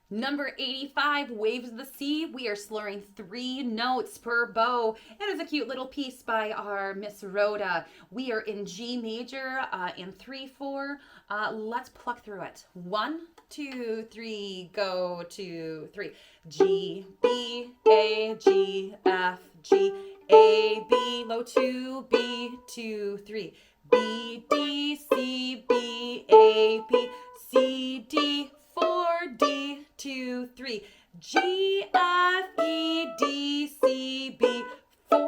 Number 85, Waves of the Sea. We are slurring 3 notes per bow. It is a cute little piece by our Miss Rhoda. We are in G major in 3/4. Let's pluck through it. 1, 2, 3, go 2, 3. G, B, A, G, F, G, A, B, low 2, B, 2, 3. B, D, C, B, A, B, C, D, 4, D, 2, 3. G, F, E, D, C, B, 4,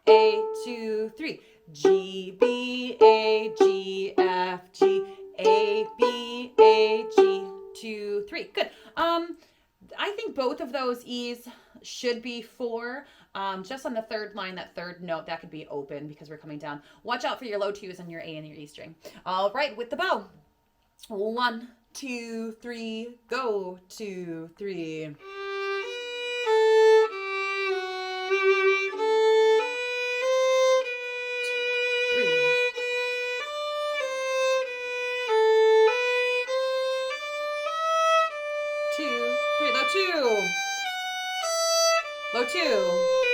A, 2, 3. G, B, A, G, F, G, A, B, A, G, 2, 3. Good. I think both of those E's should be 4. Just on the third line, that third note, that could be open because we're coming down. Watch out for your low 2s and your A and your E string. All right, with the bow. 1, 2, 3, go 2, 3. 2, 3, low 2. Low 2.